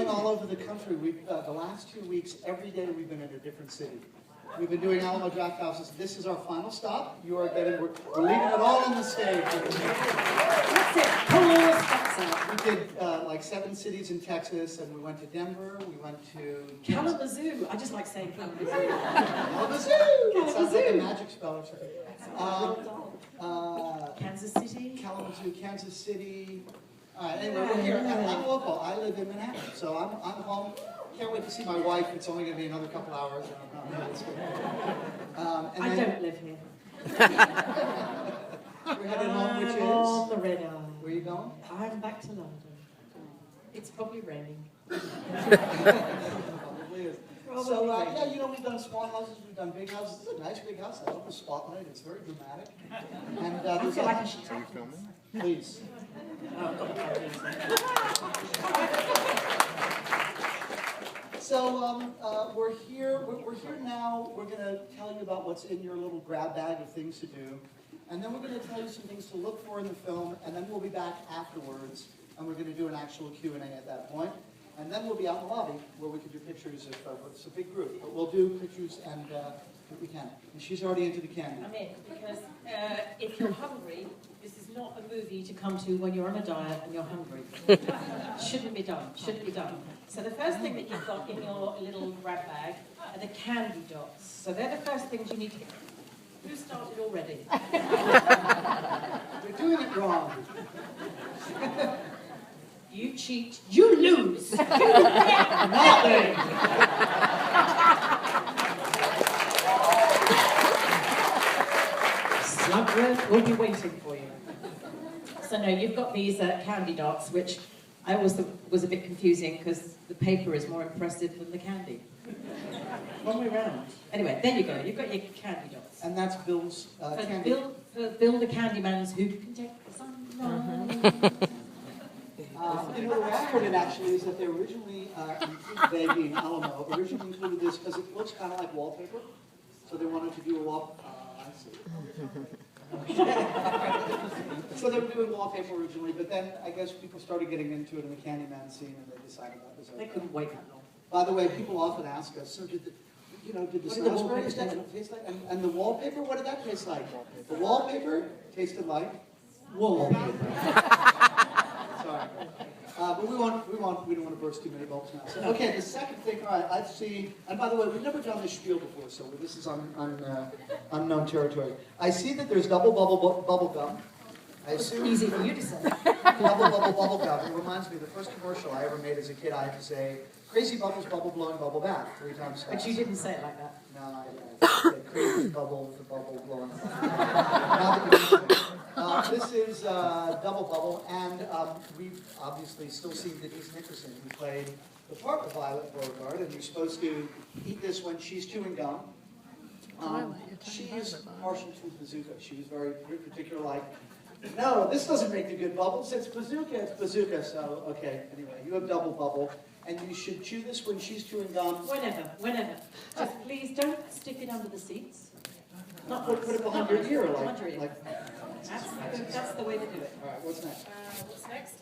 going all over the country. The last 2 weeks, every day we've been in a different city. We've been doing Alamo Draft Houses. This is our final stop. We're leaving it all on the stage. That's it. Pull all the stops out. We did like 7 cities in Texas, and we went to Denver. We went to Kalamazoo. I just like saying Kalamazoo. Kalamazoo. It sounds like a magic spell or something. Kansas City. Kalamazoo, Kansas City. Anyway, we're here. I'm local. I live in Manhattan, so I'm home. Can't wait to see my wife. It's only going to be another couple hours. I don't live here. We're headed home, which is on the red eye. Where are you going? I'm back to London. It's probably raining. Probably is. So yeah, you know, we've done small houses, we've done big houses. This is a nice big house. I love the spotlight. It's very dramatic. And I feel like I should take filming? Please. So we're here now. We're going to tell you about what's in your little grab bag of things to do. And then we're going to tell you some things to look for in the film. And then we'll be back afterwards. And we're going to do an actual Q&A at that point. And then we'll be out in the lobby where we can do pictures if it's a big group. But we'll do pictures and if we can. And she's already into the candy. I'm in, because if you're hungry, this is not a movie to come to when you're on a diet and you're hungry. Shouldn't be done. Shouldn't be done. So the first thing that you've got in your little grab bag are the candy dots. So they're the first things you need to get. Who started already? We're doing it wrong. You cheat, you lose. You get nothing. Slugworth will be waiting for you. So no, you've got these candy dots, which I always thought was a bit confusing because the paper is more impressive than the candy. Wrong way round. Anyway, there you go. You've got your candy dots. And that's Bill's candy. Bill the Candyman's who can take the sunrise. You know, the way I heard it actually is that they originally, they being Alamo, originally included this because it looks kind of like wallpaper. So they wanted to do a I see. So they were doing wallpaper originally, but then I guess people started getting into it in the Candyman scene and they decided that was okay. They couldn't wait that long. By the way, people often ask us, so did the raspberries taste like? And the wallpaper, what did that taste like? The wallpaper tasted like wallpaper. Sorry. But we don't want to burst too many bubbles now. So, okay, the second thing, all right, I see, and by the way, we've never done this spiel before, so this is unknown territory. I see that there's double bubble gum. I assume easy for you to say. bubble gum. It reminds me of the first commercial I ever made as a kid. I had to say, crazy bubbles, bubble blowing, bubble bath 3 times fast. But you didn't say it like that. No, I said crazy bubble, the bubble blowing. This is Double Bubble, and we've obviously still seen Denise Nickerson, who played the part of Violet Beauregard, and you're supposed to eat this when she's chewing gum. She is partial to bazooka. She was very particular, like, no, this doesn't make the good bubbles. It's bazooka. So, okay, anyway, you have Double Bubble, and you should chew this when she's chewing gum. Whenever. Just please don't stick it under the seats. Not put it behind your ear, like that's the way to do it. All right, what's next? What's next?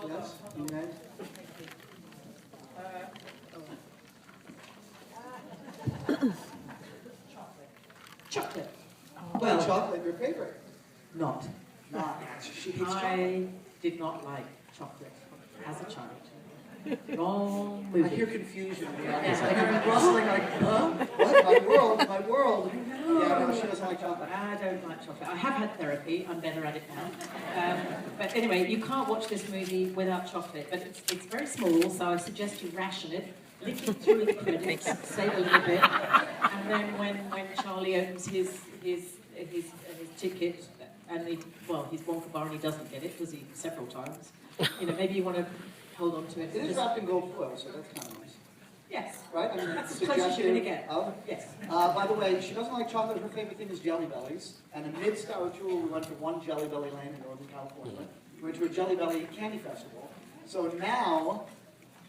Yes, you may. Chocolate. Well, chocolate, your favorite. Not. She hates chocolate. I did not like chocolate as a child. Wrong movie. I hear confusion. Yes, I hear rustling like, huh? What? My world. Yeah, no, she doesn't like chocolate. I don't like chocolate. I have had therapy. I'm better at it now. But anyway, you can't watch this movie without chocolate. But it's very small, so I suggest you ration it. Lick it through the credits, save a little bit, and then when Charlie opens his ticket and his Wonka bar and he doesn't get it, does he? Several times. You know, maybe you want to hold on to it. It is wrapped in gold foil, so that's kind of nice. Yes. Right? I mean, that's as close as you're going to get. Yes. By the way, she doesn't like chocolate. Her favorite thing is Jelly Bellies. And amidst our tour, we went to one Jelly Belly lane in Northern California. We went to a Jelly Belly candy festival. So now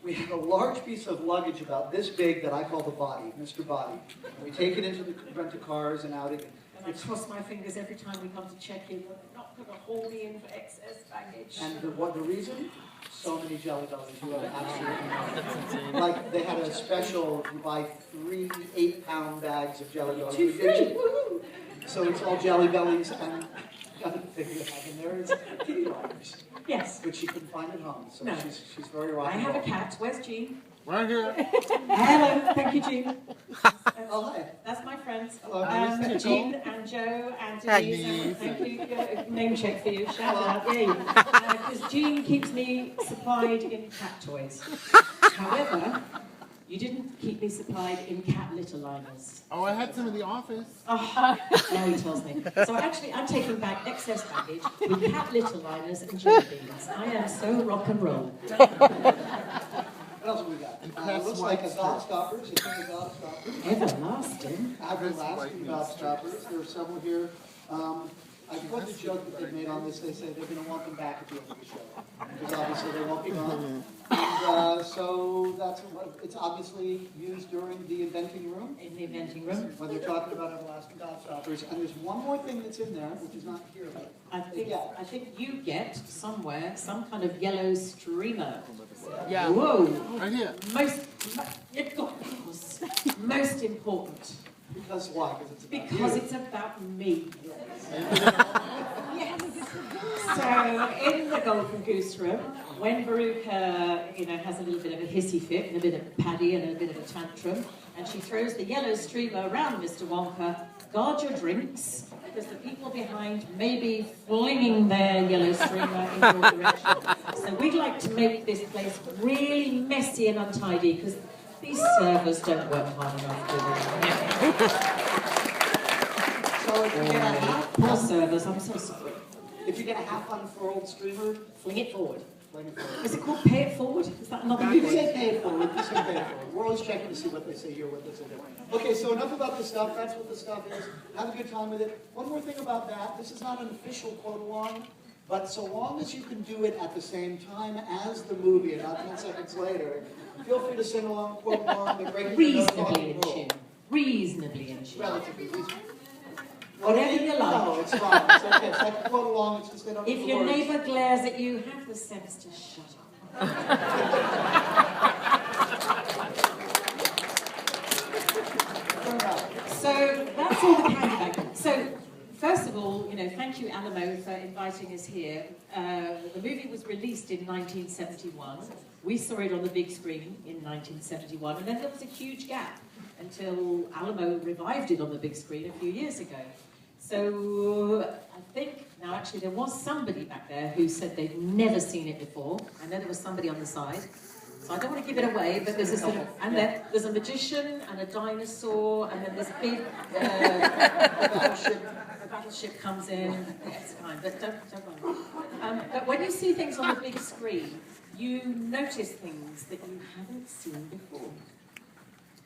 we have a large piece of luggage about this big that I call the body, Mr. Body. And we take it into the rent-a-cars and out again. I cross my fingers every time we come to check in that they're not going to haul me in for excess baggage. And the reason? So many jelly bellies. You have absolutely no. Like they had a special. You buy 3 8-pound bags of jelly bellies. 2 free. So it's all jelly bellies, and the other thing you have in there is kitty liars. Yes. Which she couldn't find at home. So No. she's very rock I and have a roll. cat. Where's Jean? Right here. Hello. Thank you, Jean. Oh, hi. That's my friends. Hello. Jean and Joe and Hi, Denise. Denise. Thank you. Name check for you. Shout out. Yay. Because Jean keeps me supplied in cat toys. However, you didn't keep me supplied in cat litter liners. Oh, I had some in the office. Oh, now he tells me. So actually, I'm taking back excess baggage with cat litter liners and jelly beans. I am so rock and roll. What else have we got? press Looks like a white dog strips. stoppers. It's a dog stopper. Everlasting. Everlasting dog stoppers. There are several here. I forgot the joke that they made on this. They say they're going to want them back at the end of the show. Because obviously they won't be gone. And so that's what, it's obviously used during the inventing room. In the inventing room. When they're talking about everlasting dog stoppers. And there's one more thing that's in there, which is not here. But I think you get somewhere some kind of yellow streamer. Yeah. Whoa. Right here. Most important. because why? Because it's about Because you. it's about me. Yes. So in the Golden Goose Room, when Veruca, has a little bit of a hissy fit and a bit of paddy and a bit of a tantrum, and she throws the yellow streamer around Mr. Wonka, guard your drinks, because the people behind may be flinging their yellow streamer in your direction. So we'd like to make this place really messy and untidy, because these servers don't work hard enough, do they? So if you get a half, Poor servers, I'm so sorry. if you get a half unfurled streamer, Fling it forward. fling it forward. Is it called Pay It Forward? Is that another You movie? say pay it forward, you say pay it forward. We're always checking to see what they say here, what they say there. Okay, so enough about this stuff. That's what the stuff is. Have a good time with it. One more thing about that. This is not an official quote along, but so long as you can do it at the same time as the movie and not 10 seconds later, feel free to sing along, quote along, but break the note on Reasonably the in rule. tune. Reasonably in tune. Relatively reasonable. Whatever you like. No, it's fine. It's okay. It's like a quote along. It's just they don't know If the your words. neighbour glares at you, have the sense to shut up. So that's all the candy bag. So first of all, thank you Alamo for inviting us here. The movie was released in 1971. We saw it on the big screen in 1971, and then there was a huge gap until Alamo revived it on the big screen a few years ago. So I think, now actually there was somebody back there who said they'd never seen it before. I know there was somebody on the side. So I don't want to give it away, but there's and then there's a magician and a dinosaur, and then this big the battleship comes in. It's fine, but don't worry. But when you see things on the big screen, you notice things that you haven't seen before.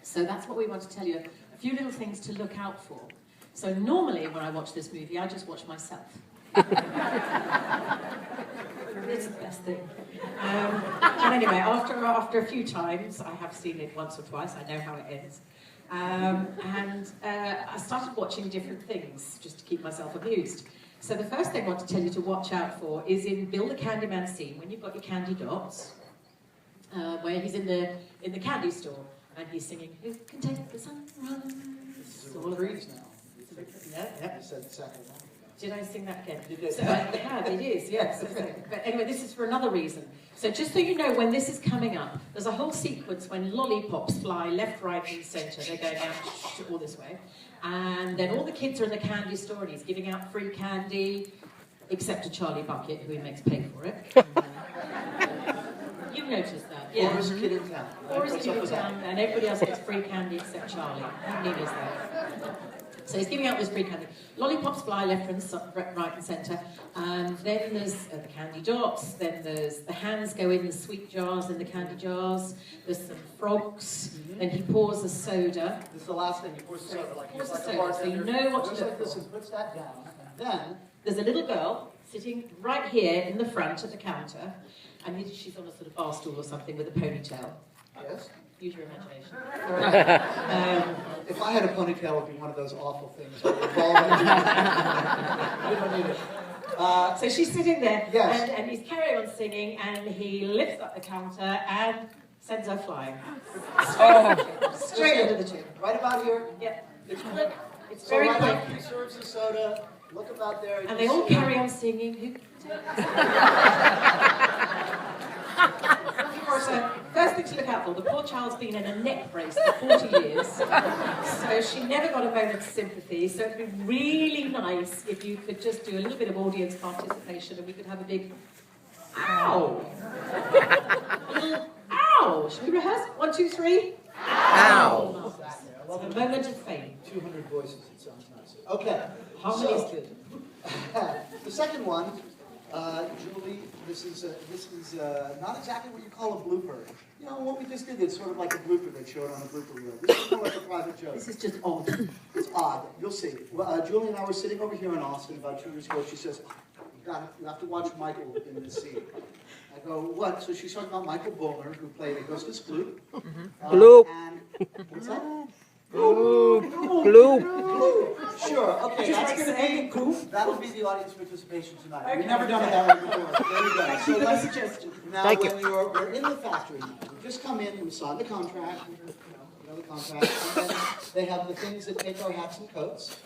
So that's what we want to tell you. A few little things to look out for. So normally when I watch this movie, I just watch myself. It's the best thing. And anyway, after a few times, I have seen it once or twice, I know how it ends. I started watching different things just to keep myself amused. So the first thing I want to tell you to watch out for is in Bill the Candyman scene, when you've got your candy dots, where he's in the candy store, and he's singing, "Who can take the sunrise?" This is all agrees now. Yeah. You said the second one. Did I sing that again? You did. So, yeah, it is, yes. But anyway, this is for another reason. So just so you know, when this is coming up, there's a whole sequence when lollipops fly left, right, and centre. They're going out all this way. And then all the kids are in the candy store, and he's giving out free candy, except to Charlie Bucket, who he makes pay for it. You've noticed that, yeah. Or is a kid in town. Or is What's a up kid in with that? town, and everybody else gets free candy except Charlie. He knows that. So he's giving out this free candy. Lollipops fly left, right and centre. And then there's the candy dots. Then there's the hands go in the sweet jars in the candy jars. There's some frogs. Then he pours a soda. This is the last thing. He pours the soda. Pours the Like a soda, bartender. so you know what to Goes look like this for. and puts that down. And then, There's a little girl sitting right here in the front at the counter. And she's on a sort of bar stool or something with a ponytail. yes, use your imagination. If I had a ponytail, it would be one of those awful things. We don't need it. So she's sitting there, Yes. and he's carrying on singing, and he lifts up the counter and sends her flying. Straight into the tube. Right about here. Yep. It's quick. It's So very right quick. after he serves the soda, look about there. And they all carry on singing. So, first thing to look out for, the poor child's been in a neck brace for 40 years, so she never got a moment's sympathy, so it'd be really nice if you could just do a little bit of audience participation and we could have a big ow! A little ow! Should we rehearse? 1, 2, 3. Ow! A moment of fame. 200 voices, it sounds nice. Okay. Harmony is good. The second one, Julie, this is not exactly what you call a blooper. You know, what we just did is sort of like a blooper they showed on a blooper reel. This is more like a private joke. This is just odd. It's odd. You'll see. Well, Julie and I were sitting over here in Austin about 2 years ago. She says, you have to watch Michael in this scene. I go, what? So she's talking about Michael Bullner, who played Augustus Gloop. Gloop. And, what's that? Gloop. Gloop. Sure, okay, Just that's like going to saying be, goof. that'll be the audience participation tonight. Okay. We've never done it that way before. There you go. Thank So you for the let's- suggestion. Now, Thank you. when we're in the factory now, we just come in, we sign the contract, you know the contract, and then they have the things that take our hats and coats,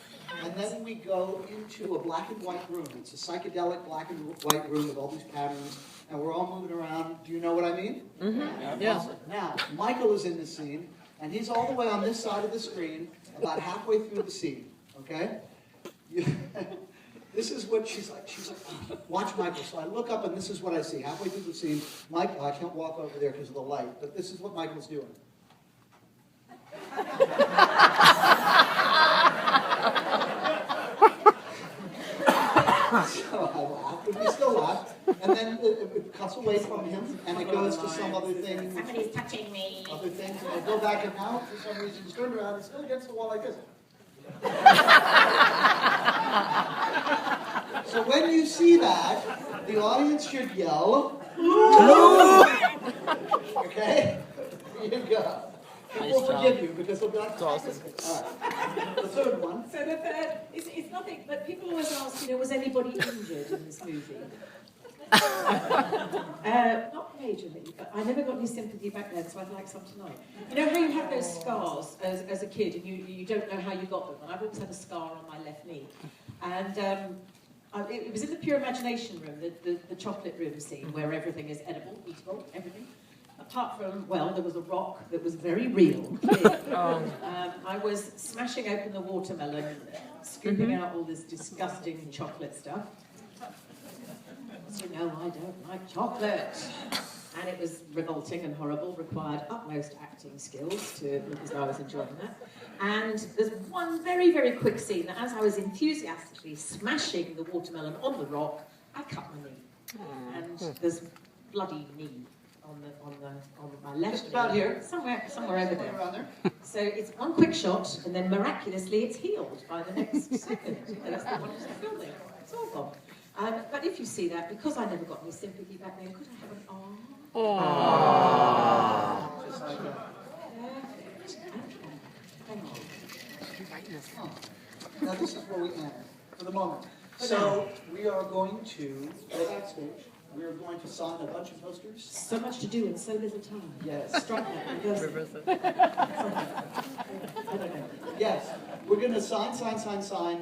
and then we go into a black and white room. It's a psychedelic black and white room with all these patterns, and we're all moving around. Do you know what I mean? Mm-hmm. Yeah. Now, Michael is in the scene, and he's all the way on this side of the screen, about halfway through the scene, okay? This is what she's like, watch Michael. So I look up and this is what I see. Halfway through the scene, Michael, I can't walk over there because of the light, but this is what Michael's doing. So I laugh, and we still laugh, and then it cuts away from him, and it goes to some other thing. Somebody's touching me. Other things, and I go back, and now, for some reason, he's turned around, he's still against the wall like this. So when you see that, the audience should yell, okay? Here you go. We'll forgive you because they'll be like, awesome. All right. The third one. So the third, it's nothing, but people always ask, was anybody injured in this movie? Not majorly, but I never got any sympathy back then, so I'd like some tonight. You know how you have those scars as a kid and you don't know how you got them? And I've always had a scar on my left knee. And it was in the Pure Imagination room, the chocolate room scene, where everything is edible, eatable, everything. Apart from, well, there was a rock that was very real. I was smashing open the watermelon, scooping out all this disgusting chocolate stuff. So no, I don't like chocolate. And it was revolting and horrible, required utmost acting skills to look as though I was enjoying that. And there's one very, very quick scene that as I was enthusiastically smashing the watermelon on the rock, I cut my knee. And there's bloody knee on my left Just about knee. here. Somewhere over there. Around there. So it's one quick shot, and then miraculously it's healed by the next second. That's the wonders of filming. It's all gone. But if you see that, because I never got any sympathy back then, could I have an aww? Just like that. Perfect. Hang on. Now this is where we end, for the moment. So we are going to go backstage. We are going to sign a bunch of posters. So much to do in so little time. Yes. Strike that. Reverse it. Yes. We're going to sign,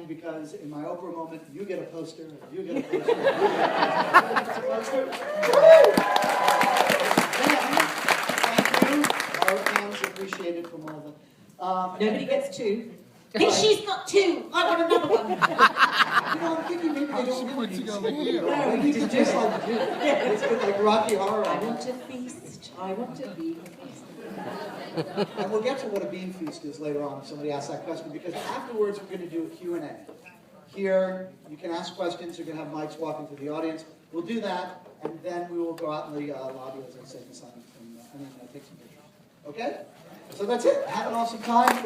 because in my Oprah moment, you get a poster, you get a poster, you get a poster. Thank you. Our fans appreciate it from all of them. Nobody gets two. Hey, she's got two. I want another one. You know, I'm thinking maybe they don't really need to maybe it's just like, it's like Rocky Horror. I want to feast. I want to be feasted. And we'll get to what a bean feast is later on if somebody asks that question, because afterwards we're going to do a Q&A. Here, you can ask questions. You're going to have mics walking through the audience. We'll do that, and then we will go out in the lobby, as I said, and sign and then take some pictures. Okay? So that's it. Have an awesome time.